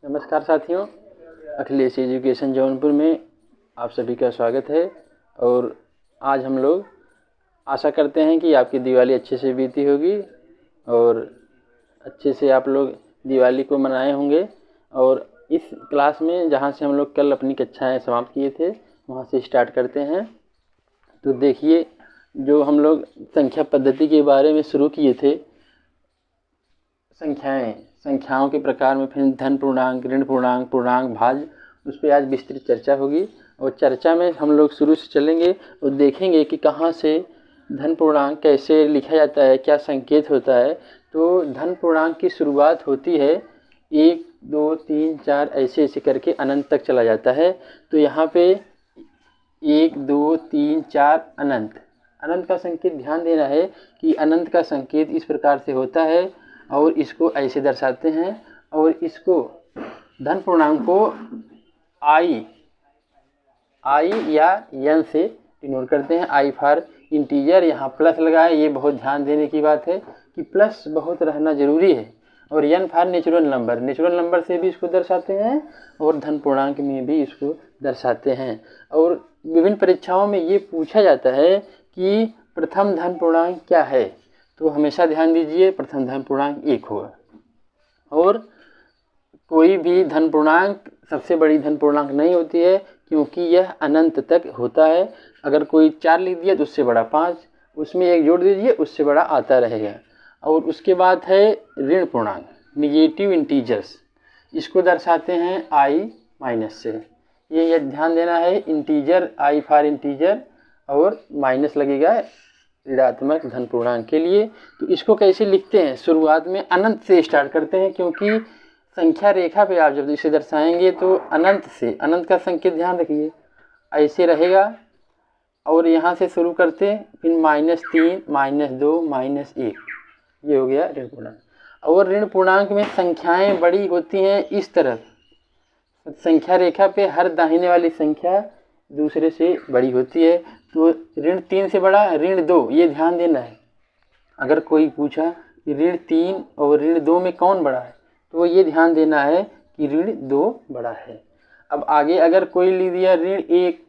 नमस्कार साथियों, अखिलेश एजुकेशन जौनपुर में आप सभी का स्वागत है। और आज हम लोग आशा करते हैं कि आपकी दिवाली अच्छे से बीती होगी और अच्छे से आप लोग दिवाली को मनाए होंगे। और इस क्लास में जहां से हम लोग कल अपनी कक्षाएं समाप्त किए थे वहां से स्टार्ट करते हैं। तो देखिए, जो हम लोग संख्या पद्धति के बारे में शुरू किए थे, संख्याओं के प्रकार में, फिर धन पूर्णांक, ऋण पूर्णांक, पूर्णांक, भाज्य, उस पर आज विस्तृत चर्चा होगी। और चर्चा में हम लोग शुरू से चलेंगे और देखेंगे कि कहाँ से धन पूर्णांक कैसे लिखा जाता है, क्या संकेत होता है। तो धन पूर्णांक की शुरुआत होती है 1, 2, 3, 4 ऐसे ऐसे करके अनंत तक चला जाता है। तो यहाँ पे 1, 2, 3, 4 अनंत का संकेत ध्यान देना है कि अनंत का संकेत इस प्रकार से होता है और इसको ऐसे दर्शाते हैं। और इसको धन पूर्णांक को आई या एन से डिनोट करते हैं। आई फॉर इंटीजर, यहाँ प्लस लगा है, ये बहुत ध्यान देने की बात है कि प्लस बहुत रहना जरूरी है। और एन फॉर नेचुरल नंबर से भी इसको दर्शाते हैं और धन पूर्णांक में भी इसको दर्शाते हैं। और विभिन्न परीक्षाओं में ये पूछा जाता है कि प्रथम धन पूर्णांक क्या है, तो हमेशा ध्यान दीजिए प्रथम धन पूर्णांक 1 होगा। और कोई भी धन पूर्णांक सबसे बड़ी धन पूर्णांक नहीं होती है, क्योंकि यह अनंत तक होता है। अगर कोई 4 लिख दिया तो उससे बड़ा 5, उसमें 1 जोड़ दीजिए, उससे बड़ा आता रहेगा। और उसके बाद है ऋण पूर्णांक, निगेटिव इंटीजर्स, इसको दर्शाते हैं आई माइनस से। ये ध्यान देना है, इंटीजर आई फॉर इंटीजर और माइनस लगेगा ऋणात्मक धन पूर्णांक के लिए। तो इसको कैसे लिखते हैं, शुरुआत में अनंत से स्टार्ट करते हैं, क्योंकि संख्या रेखा पे आप जब इसे दर्शाएंगे तो अनंत से, अनंत का संकेत ध्यान रखिए ऐसे रहेगा। और यहाँ से शुरू करते, फिर -3, -2, -1, ये हो गया ऋण पूर्णांक। और ऋण पूर्णांक में संख्याएं बड़ी होती हैं इस तरफ, संख्या रेखा पे हर दाहिने वाली संख्या दूसरे से बड़ी होती है। तो ऋण 3 से बड़ा ऋण 2, ये ध्यान देना है। अगर कोई पूछा कि ऋण 3 और ऋण 2 में कौन बड़ा है, तो ये ध्यान देना है कि ऋण 2 बड़ा है। अब आगे अगर कोई लिख दिया ऋण 1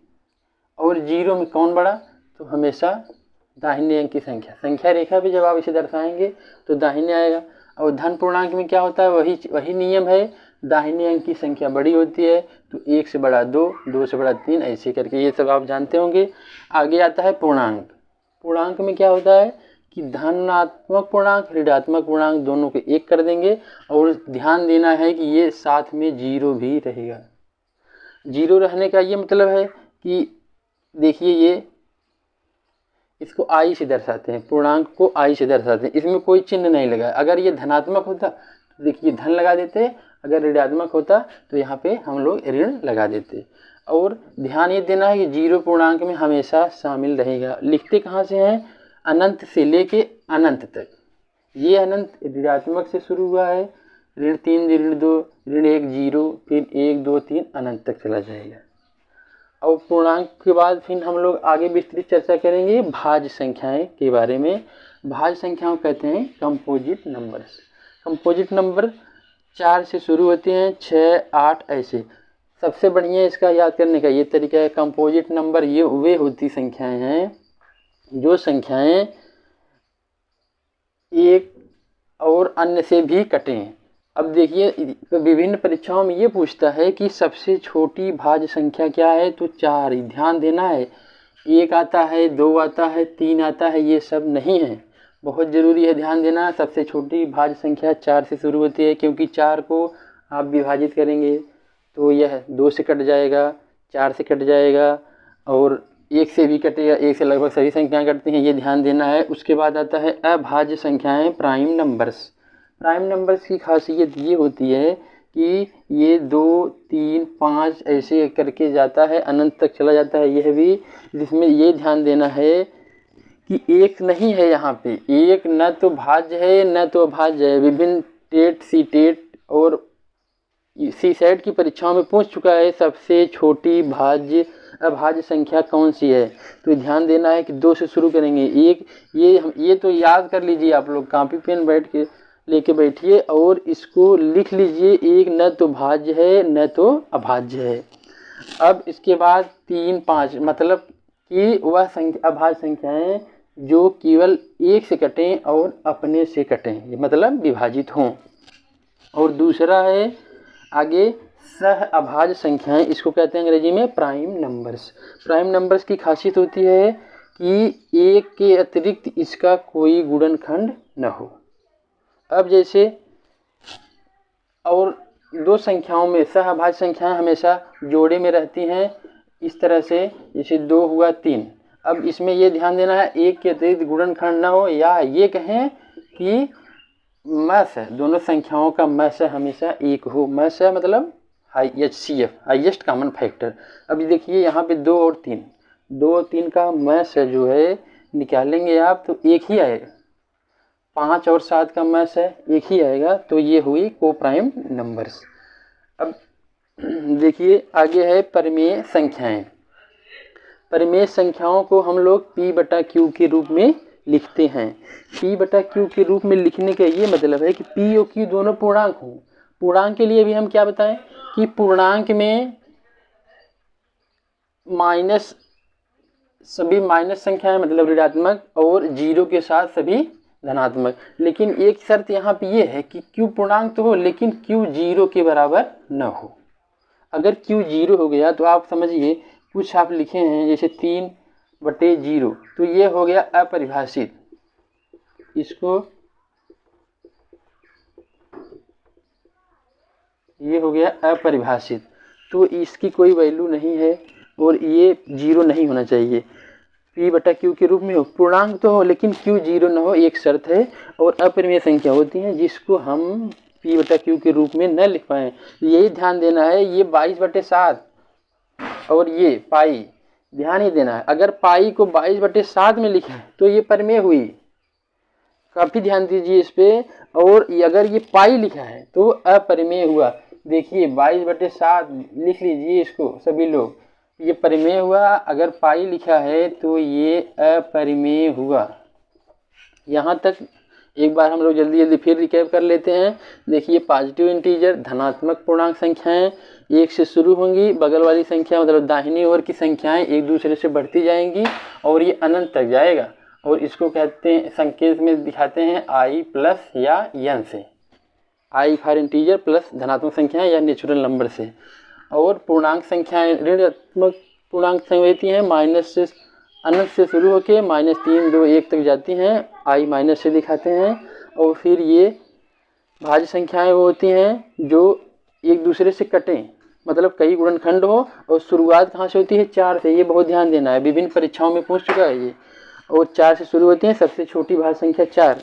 और 0 में कौन बड़ा, तो हमेशा दाहिने अंक की संख्या रेखा पे जब आप इसे दर्शाएंगे तो दाहिने आएगा। और धन पूर्णांक में क्या होता है, वही नियम है, दाहिने अंक की संख्या बड़ी होती है, तो 1 से बड़ा 2, 2 से बड़ा 3, ऐसे करके ये सब आप जानते होंगे। आगे आता है पूर्णांक। पूर्णांक में क्या होता है कि धनात्मक पूर्णांक, ऋणात्मक पूर्णांक दोनों को 1 कर देंगे। और ध्यान देना है कि ये साथ में 0 भी रहेगा। 0 रहने का ये मतलब है कि देखिए, ये इसको आई से दर्शाते हैं, पूर्णांक को आई से दर्शाते हैं, इसमें कोई चिन्ह नहीं लगा। अगर ये धनात्मक होता तो देखिए धन लगा देते, अगर ऋणात्मक होता तो यहाँ पे हम लोग ऋण लगा देते। और ध्यान ये देना है कि 0 पूर्णांक में हमेशा शामिल रहेगा। लिखते कहाँ से हैं, अनंत से लेके अनंत तक। ये अनंत ऋणात्मक से शुरू हुआ है, ऋण 3, ऋण 2, ऋण 1, 0, फिर 1, 2, 3 अनंत तक चला जाएगा। और पूर्णांक के बाद फिर हम लोग आगे विस्तृत चर्चा करेंगे भाज्य संख्याएं के बारे में। भाज्य संख्याओं कहते हैं कंपोजिट नंबर्स। कंपोजिट नंबर 4 से शुरू होते हैं, 6, 8 ऐसे। सबसे बढ़िया इसका याद करने का ये तरीका है, कंपोजिट नंबर ये वे होती संख्याएं हैं जो संख्याएं एक और अन्य से भी कटें। अब देखिए, विभिन्न परीक्षाओं में ये पूछता है कि सबसे छोटी भाज्य संख्या क्या है, तो 4। ध्यान देना है, 1 आता है, 2 आता है, 3 आता है, ये सब नहीं है। बहुत ज़रूरी है ध्यान देना, सबसे छोटी भाज्य संख्या 4 से शुरू होती है, क्योंकि 4 को आप विभाजित करेंगे तो यह 2 से कट जाएगा, 4 से कट जाएगा और 1 से भी कटेगा। 1 से लगभग सभी संख्याएं कटती हैं, ये ध्यान देना है। उसके बाद आता है अभाज्य संख्याएं, प्राइम नंबर्स। प्राइम नंबर्स की खासियत ये होती है कि ये 2, 3, 5 ऐसे करके जाता है, अनंत तक चला जाता है यह भी। जिसमें ये ध्यान देना है कि 1 नहीं है यहाँ पे, 1 न तो भाज्य है न तो अभाज्य है। विभिन्न टेट, सी टेट और सी सेट की परीक्षाओं में पूछ चुका है सबसे छोटी भाज्य अभाज्य संख्या कौन सी है। तो ध्यान देना है कि 2 से शुरू करेंगे। 1 ये तो याद कर लीजिए आप लोग, कॉपी पेन बैठ के लेके बैठिए और इसको लिख लीजिए, एक न तो भाज्य है न तो अभाज्य है। अब इसके बाद 3, 5 मतलब कि वह संख्या अभाज्य संख्याएं जो केवल एक से कटें और अपने से कटें, मतलब विभाजित हों। और दूसरा है आगे सह अभाज्य संख्याएं, इसको कहते हैं अंग्रेजी में प्राइम नंबर्स। प्राइम नंबर्स की खासियत होती है कि एक के अतिरिक्त इसका कोई गुणनखंड न हो। अब जैसे और दो संख्याओं में सह अभाज्य संख्याएं हमेशा जोड़े में रहती हैं, इस तरह से जैसे 2 हुआ 3। अब इसमें ये ध्यान देना है एक के अतिरिक्त गुणनखंड न हो, या ये कहें कि मस दोनों संख्याओं का मस हमेशा एक हो। मस मतलब HCF हाईएस्ट कॉमन फैक्टर। अभी देखिए यहाँ पे 2 और 3, 2 और 3 का मस जो है निकालेंगे आप तो एक ही आएगा। 5 और 7 का मस है एक ही आएगा, तो ये हुई को प्राइम नंबर्स। अब देखिए आगे है परिमेय संख्याएं। परिमेय संख्याओं को हम लोग P/Q के रूप में लिखते हैं। P/Q के रूप में लिखने का ये मतलब है कि P और Q दोनों पूर्णांक हों। पूर्णांक के लिए भी हम क्या बताएं कि पूर्णांक में माइनस सभी माइनस संख्याएं मतलब ऋणात्मक और 0 के साथ सभी धनात्मक। लेकिन एक शर्त यहाँ पे ये है कि Q पूर्णांक तो हो लेकिन Q 0 के बराबर न हो। अगर Q 0 हो गया तो आप समझिए कुछ आप लिखे हैं जैसे 3/0, तो ये हो गया अपरिभाषित। इसको ये हो गया अपरिभाषित, तो इसकी कोई वैल्यू नहीं है और ये 0 नहीं होना चाहिए। P/Q के रूप में हो, पूर्णांक तो हो लेकिन Q 0 न हो, एक शर्त है। और अपरिमेय संख्या होती हैं जिसको हम P/Q के रूप में न लिख पाएँ। यही ध्यान देना है, ये 22/7 और ये पाई ध्यान ही देना है। अगर पाई को 22/7 में लिखा है तो ये परिमेय हुई, काफ़ी ध्यान दीजिए इस पे। और अगर ये पाई लिखा है तो अपरिमेय हुआ। देखिए 22/7 लिख लीजिए इसको सभी लोग, ये परिमेय हुआ। अगर पाई लिखा है तो ये अपरिमेय हुआ। यहाँ तक एक बार हम लोग जल्दी जल्दी फिर रिकैप कर लेते हैं। देखिए पॉजिटिव इंटीजर धनात्मक पूर्णांक संख्याएं 1 से शुरू होंगी, बगल वाली संख्या मतलब दाहिनी ओर की संख्याएं एक दूसरे से बढ़ती जाएंगी और ये अनंत तक जाएगा। और इसको कहते हैं, संकेत में दिखाते हैं I प्लस या n से, I फॉर इंटीजर प्लस धनात्मक संख्याएं या नेचुरल नंबर से। और पूर्णांक संख्याएं ऋणात्मक पूर्णांक संख्या होती हैं माइनस से अनंत से शुरू होकर -3, 2, 1 तक जाती हैं, I माइनस से दिखाते हैं। और फिर ये भाज्य संख्याएं वो होती हैं जो एक दूसरे से कटें, मतलब कई गुणनखंड हो। और शुरुआत कहाँ से होती है? 4 से, ये बहुत ध्यान देना है, विभिन्न परीक्षाओं में पूछ चुका है ये। और 4 से शुरू होती हैं, सबसे छोटी भाज्य संख्या 4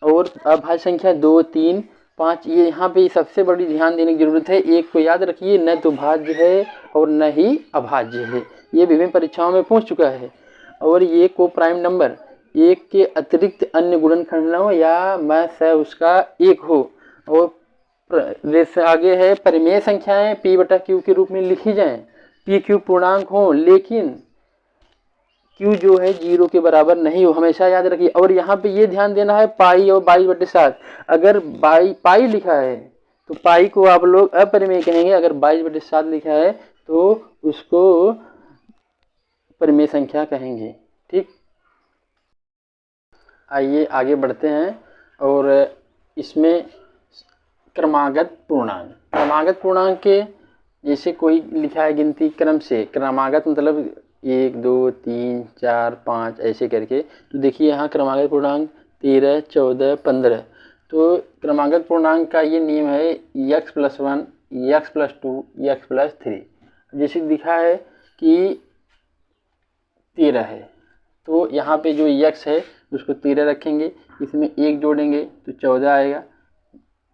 और अभाज्य संख्या 2, 3, 5। ये यहाँ पे सबसे बड़ी ध्यान देने की जरूरत है। एक को याद रखिए, न तो भाज्य है और न ही अभाज्य है, ये विभिन्न परीक्षाओं में पूछ चुका है। और ये को प्राइम नंबर एक के अतिरिक्त अन्य गुणनखंड न हो या मैथ है उसका एक हो। और जैसे आगे है परिमेय संख्याएं P/Q के रूप में लिखी जाएं। PQ पूर्णांक हो लेकिन Q जो है 0 के बराबर नहीं हो, हमेशा याद रखिए। और यहाँ पे ये ध्यान देना है पाई और 22/7, अगर पाई लिखा है तो पाई को आप लोग अपरिमेय कहेंगे, अगर 22/7 लिखा है तो उसको परिमेय संख्या कहेंगे। ठीक, आइए आगे बढ़ते हैं। और इसमें क्रमागत पूर्णांक के जैसे कोई लिखा है गिनती क्रम से, क्रमागत मतलब 1, 2, 3, 4, 5 ऐसे करके। तो देखिए यहाँ क्रमागत पूर्णांक 13, 14, 15। तो क्रमागत पूर्णांक का ये नियम है x+1, x+2, x+3। जैसे दिखा है कि 13 है तो यहाँ पे जो x है उसको 13 रखेंगे, इसमें 1 जोड़ेंगे तो 14 आएगा,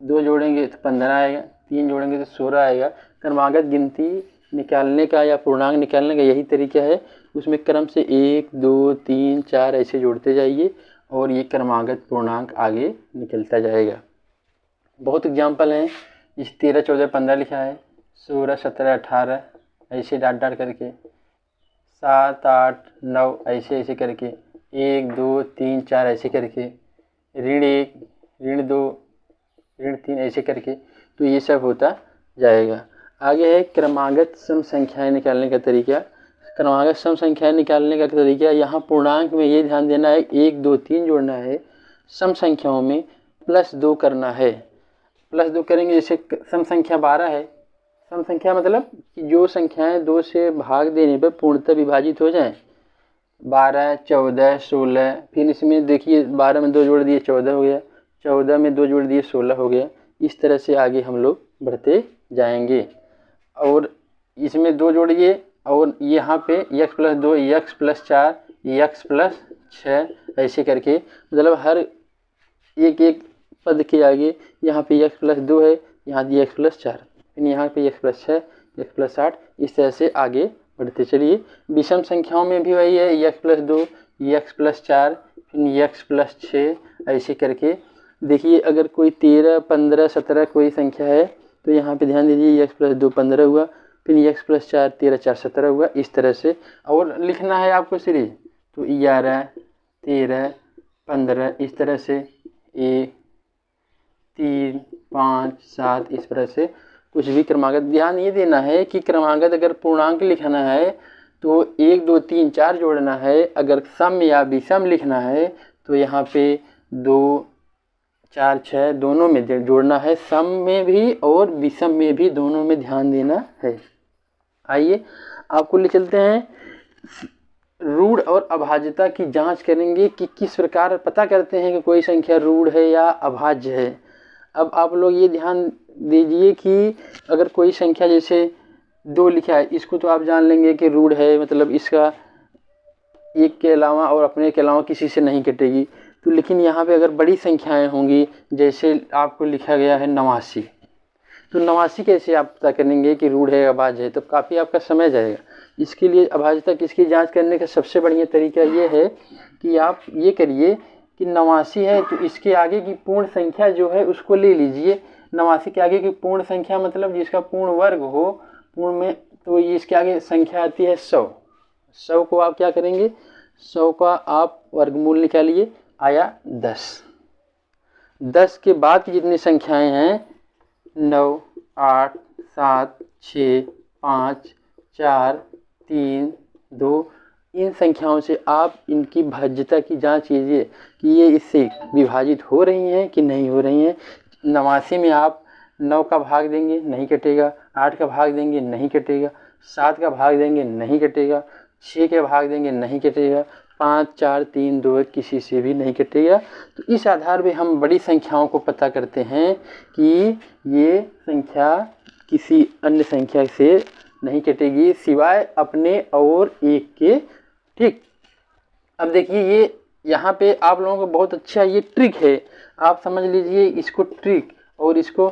2 जोड़ेंगे तो 15 आएगा, 3 जोड़ेंगे तो 16 आएगा। क्रमागत गिनती निकालने का या पूर्णांक निकालने का यही तरीका है। उसमें क्रम से 1, 2, 3, 4 ऐसे जोड़ते जाइए और ये क्रमागत पूर्णांक आगे निकलता जाएगा। बहुत एग्जाम्पल हैं, इस 13, 14, 15 लिखा है, 16, 17, 18 ऐसे डाट करके, 7, 8, 9 ऐसे करके, 1, 2, 3, 4 ऐसे करके, ऋण 1, ऋण 2, ऋण 3 ऐसे करके, तो ये सब होता जाएगा। आगे है क्रमागत सम संख्याएं निकालने का तरीका। क्रमागत सम संख्याएं निकालने का तरीका, यहाँ पूर्णांक में ये ध्यान देना है 1 2 3 जोड़ना है, सम संख्याओं में +2 करना है। +2 करेंगे, जैसे सम संख्या 12 है, सम संख्या मतलब कि जो संख्याएं 2 से भाग देने पर पूर्णतः विभाजित हो जाएं, 12 14 16, फिर इसमें देखिए 12 में 2 जोड़ दिए 14 हो गया, 14 में 2 जोड़ दिए 16 हो गया। इस तरह से आगे हम लोग बढ़ते जाएंगे। और इसमें 2 जोड़िए और यहाँ पे x + 2 x + 4 x + 6 ऐसे करके, मतलब हर एक एक पद के आगे यहाँ पे x + 2 है, यहाँ दिए x + 4, फिर यहाँ पे x + 6 x + 8, इस तरह से आगे बढ़ते चलिए। विषम संख्याओं में भी वही है, x + 2 x + 4 फिर x + 6 ऐसे करके। देखिए अगर कोई 13 15 17 कोई संख्या है तो यहाँ पे ध्यान दीजिए, x + 2 15 हुआ, फिर x + 4 13 4 17 हुआ, इस तरह से। और लिखना है आपको सीरीज, तो 11 13 15 इस तरह से, 1 3 5 7 इस तरह से कुछ भी क्रमागत। ध्यान ये देना है कि क्रमागत अगर पूर्णांक लिखना है तो 1 2 3 4 जोड़ना है, अगर सम या विषम लिखना है तो यहाँ पे 2 4 6 दोनों में जोड़ना है, सम में भी और विषम में भी, दोनों में ध्यान देना है। आइए आपको ले चलते हैं, रूढ़ और अभाज्यता की जांच करेंगे कि किस प्रकार पता करते हैं कि कोई संख्या रूढ़ है या अभाज्य है। अब आप लोग ये ध्यान दीजिए कि अगर कोई संख्या जैसे 2 लिखा है, इसको तो आप जान लेंगे कि रूढ़ है, मतलब इसका एक के अलावा और अपने के अलावा किसी से नहीं कटेगी। तो लेकिन यहाँ पे अगर बड़ी संख्याएं होंगी, जैसे आपको लिखा गया है 89, तो 89 कैसे आप पता करेंगे कि रूढ़ है या अभाज्य है, तो काफ़ी आपका समय जाएगा। इसके लिए अभाज्यता किसकी जांच करने का सबसे बढ़िया तरीका ये है कि आप ये करिए कि 89 है तो इसके आगे की पूर्ण संख्या जो है उसको ले लीजिए। 89 के आगे की पूर्ण संख्या मतलब जिसका पूर्ण वर्ग हो, पूर्ण में, तो ये इसके आगे संख्या आती है 100। 100 को आप क्या करेंगे, 100 का आप वर्गमूल निकालिए, आया 10। 10 के बाद की जितनी संख्याएं हैं 9 8 7 6 5 4 3 2, इन संख्याओं से आप इनकी भाज्यता की जांच कीजिए कि ये इससे विभाजित हो रही हैं कि नहीं हो रही हैं। 89 में आप 9 का भाग देंगे नहीं कटेगा, 8 का भाग देंगे नहीं कटेगा, 7 का भाग देंगे नहीं कटेगा, 6 के भाग देंगे नहीं कटेगा, 5 4 3 2 1 किसी से भी नहीं कटेगा। तो इस आधार पे हम बड़ी संख्याओं को पता करते हैं कि ये संख्या किसी अन्य संख्या से नहीं कटेगी सिवाय अपने और एक के। ठीक, अब देखिए ये यहाँ पे आप लोगों को बहुत अच्छा ये ट्रिक है, आप समझ लीजिए इसको ट्रिक, और इसको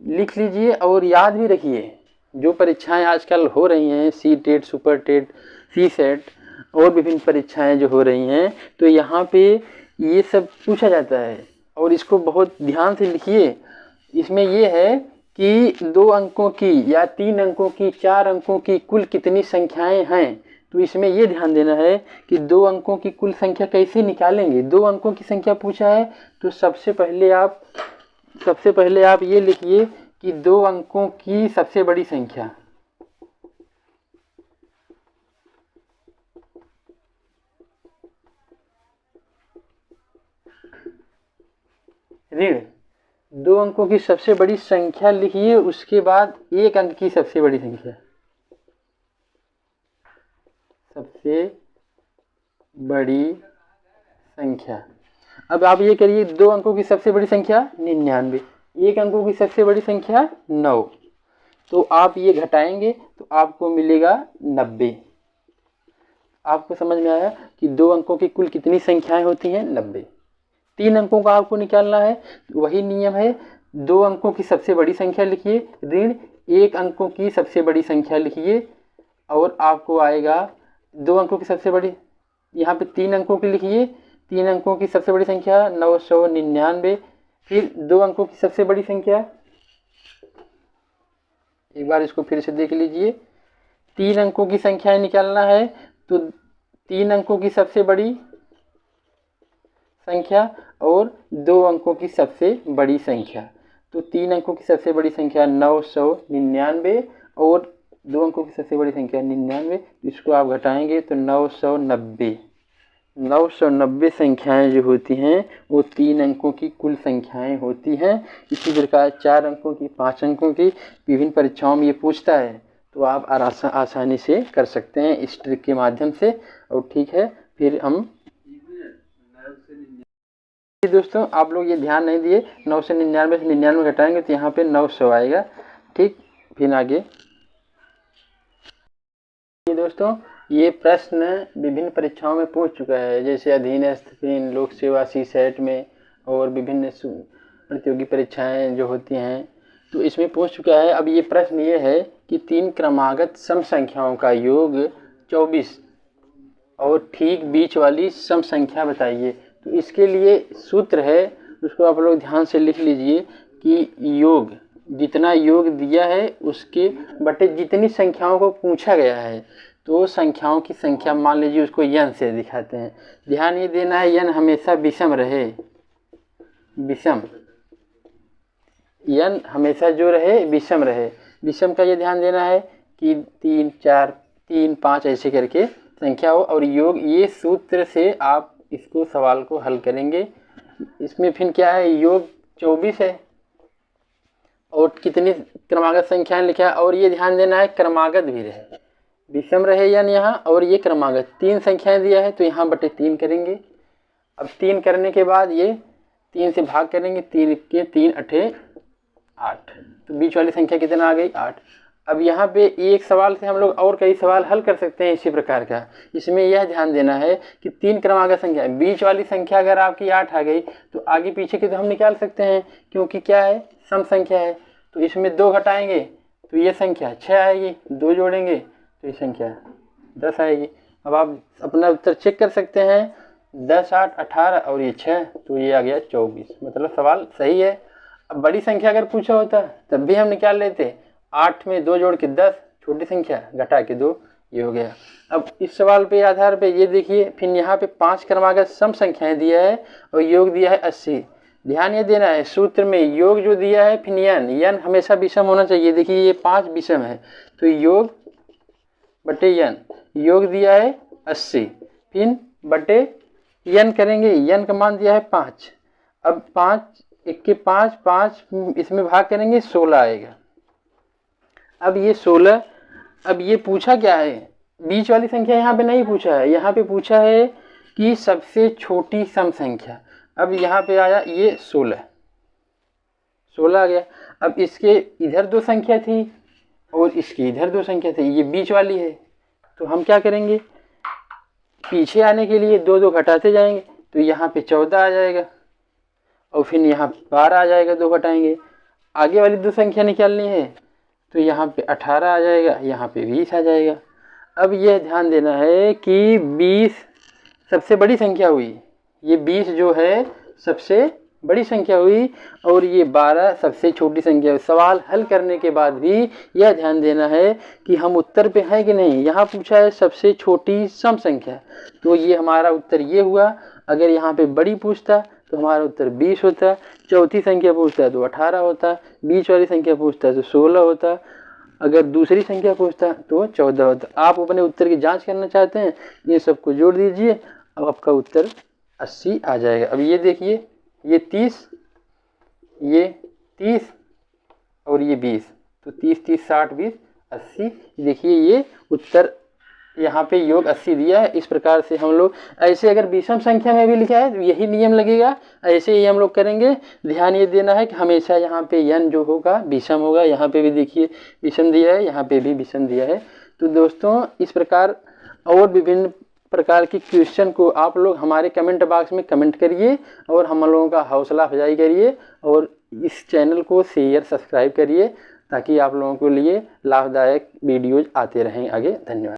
लिख लीजिए और याद भी रखिए। जो परीक्षाएं आजकल हो रही हैं, सी टेट, सुपर टेट, सी सेट और विभिन्न परीक्षाएं जो हो रही हैं, तो यहाँ पे ये सब पूछा जाता है और इसको बहुत ध्यान से लिखिए। इसमें ये है कि 2 अंकों की या 3 अंकों की, 4 अंकों की कुल कितनी संख्याएं हैं, तो इसमें ये ध्यान देना है कि 2 अंकों की कुल संख्या कैसे निकालेंगे। 2 अंकों की संख्या पूछा है तो सबसे पहले आप ये लिखिए कि 2 अंकों की सबसे बड़ी संख्या, ऋण 2 अंकों की सबसे बड़ी संख्या लिखिए, उसके बाद 1 अंक की सबसे बड़ी संख्या, सबसे बड़ी संख्या। अब आप ये करिए, 2 अंकों की सबसे बड़ी संख्या 99, 1 अंकों की सबसे बड़ी संख्या 9, तो आप ये घटाएंगे तो आपको मिलेगा 90। आपको समझ में आया कि 2 अंकों की कुल कितनी संख्याएं होती हैं, 90। 3 अंकों का आपको निकालना है, वही नियम है, 2 अंकों की सबसे बड़ी संख्या लिखिए, ऋण 1 अंकों की सबसे बड़ी संख्या लिखिए, और आपको आएगा 2 अंकों की सबसे बड़ी, यहाँ पे 3 अंकों की लिखिए, 3 अंकों की सबसे बड़ी संख्या 999, फिर 2 अंकों की सबसे बड़ी संख्या, एक बार इसको फिर से देख लीजिए। 3 अंकों की संख्याएं निकालना है तो 3 अंकों की सबसे बड़ी संख्या और 2 अंकों की सबसे बड़ी संख्या, तो 3 अंकों की सबसे बड़ी संख्या 999 और 2 अंकों की सबसे बड़ी संख्या 99। इसको आप घटाएंगे तो 990। 990 संख्याएं जो होती हैं वो 3 अंकों की कुल संख्याएं होती हैं। इसी प्रकार 4 अंकों की, 5 अंकों की विभिन्न परीक्षाओं में ये पूछता है, तो आप आसानी से कर सकते हैं इस ट्रिक के माध्यम से। और ठीक है, फिर हम दोस्तों आप लोग ये ध्यान नहीं दिए, 9 से 99 से 99 घटाएंगे तो यहाँ पे 900 आएगा। ठीक, फिर आगे दोस्तों ये प्रश्न विभिन्न परीक्षाओं में पूछ चुका है, जैसे अधीनस्थ फिर लोक सेवा सीसेट में और विभिन्न प्रतियोगी परीक्षाएं जो होती हैं, तो इसमें पूछ चुका है। अब ये प्रश्न ये है कि 3 क्रमागत सम संख्याओं का योग 24 और ठीक बीच वाली सम संख्या बताइए। तो इसके लिए सूत्र है, उसको आप लोग ध्यान से लिख लीजिए कि योग, जितना योग दिया है उसके बटे जितनी संख्याओं को पूछा गया है, तो संख्याओं की संख्या मान लीजिए उसको n से दिखाते हैं। ध्यान ये देना है n हमेशा विषम रहे, विषम, n हमेशा जो रहे विषम रहे। विषम का ये ध्यान देना है कि 3, 4, 3, 5 ऐसे करके संख्या हो और योग, ये सूत्र से आप इसको सवाल को हल करेंगे। इसमें फिर क्या है, योग 24 है और कितनी क्रमागत संख्याएं लिखा है, और ये ध्यान देना है क्रमागत भी रहे, विषम रहे यानी यहाँ, और ये क्रमागत 3 संख्याएं दिया है तो यहाँ बटे 3 करेंगे। अब 3 करने के बाद ये 3 से भाग करेंगे, 3 के 3 8 8, तो बीच वाली संख्या कितना आ गई 8। अब यहाँ पे एक सवाल से हम लोग और कई सवाल हल कर सकते हैं इसी प्रकार का। इसमें यह ध्यान देना है कि 3 क्रमागत संख्या, बीच वाली संख्या अगर आपकी 8 आ गई तो आगे पीछे की तो हम निकाल सकते हैं, क्योंकि क्या है, सम संख्या है। तो इसमें 2 घटाएंगे तो ये संख्या 6 आएगी, 2 जोड़ेंगे तो ये संख्या 10 आएगी। अब आप अपना उत्तर चेक कर सकते हैं, 10, 8, 18 और ये 6, तो ये आ गया 24। मतलब सवाल सही है। अब बड़ी संख्या अगर पूछा होता तब भी हम निकाल लेते, 8 में 2 जोड़ के 10, छोटी संख्या घटा के 2, ये हो गया। अब इस सवाल पे आधार पे ये देखिए, फिर यहाँ पे 5 क्रमागत सम संख्याएं दिया है और योग दिया है 80। ध्यान ये देना है, सूत्र में योग जो दिया है फिर n हमेशा विषम होना चाहिए। देखिए ये 5 विषम है तो योग बटे n, योग दिया है 80, फिर बटे n करेंगे, n का मान दिया है 5। अब 5 1 के 5, 5 इसमें भाग करेंगे 16 आएगा। अब ये 16, अब ये पूछा क्या है, बीच वाली संख्या यहाँ पे नहीं पूछा है, यहाँ पे पूछा है कि सबसे छोटी सम संख्या। अब यहाँ पे आया ये 16 आ गया। अब इसके इधर 2 संख्या थी और इसकी इधर 2 संख्या थी, ये बीच वाली है, तो हम क्या करेंगे, पीछे आने के लिए 2 2 घटाते जाएंगे, तो यहाँ पे 14 आ जाएगा और फिर यहाँ 12 आ जाएगा, 2 घटाएंगे। आगे वाली 2 संख्या निकालनी है तो यहाँ पे 18 आ जाएगा, यहाँ पे 20 आ जाएगा। अब यह ध्यान देना है कि 20 सबसे बड़ी संख्या हुई, ये 20 जो है सबसे बड़ी संख्या हुई और ये 12 सबसे छोटी संख्या हुई। सवाल हल करने के बाद भी यह ध्यान देना है कि हम उत्तर पे हैं कि नहीं। यहाँ पूछा है सबसे छोटी सम संख्या, तो ये हमारा उत्तर ये हुआ। अगर यहाँ पे बड़ी पूछता तो हमारा उत्तर 20 होता, चौथी संख्या पूछता है तो 18 होता, बीच वाली संख्या पूछता है तो 16 होता, अगर दूसरी संख्या पूछता तो 14 होता। आप अपने उत्तर की जांच करना चाहते हैं, ये सबको जोड़ दीजिए, अब आपका उत्तर 80 आ जाएगा। अब ये देखिए, ये 30, ये 30 और ये 20, तो 30 30 60 20 80। देखिए ये उत्तर यहाँ पे योग 80 दिया है। इस प्रकार से हम लोग ऐसे अगर विषम संख्या में भी लिखा है तो यही नियम लगेगा, ऐसे ही हम लोग करेंगे। ध्यान ये देना है कि हमेशा यहाँ पे n जो होगा विषम होगा। यहाँ पे भी देखिए विषम दिया है, यहाँ पे भी विषम दिया है। तो दोस्तों इस प्रकार और विभिन्न प्रकार की क्वेश्चन को आप लोग हमारे कमेंट बॉक्स में कमेंट करिए और हम लोगों का हौसला अफजाई करिए और इस चैनल को शेयर सब्सक्राइब करिए ताकि आप लोगों के लिए लाभदायक वीडियोज आते रहें आगे। धन्यवाद।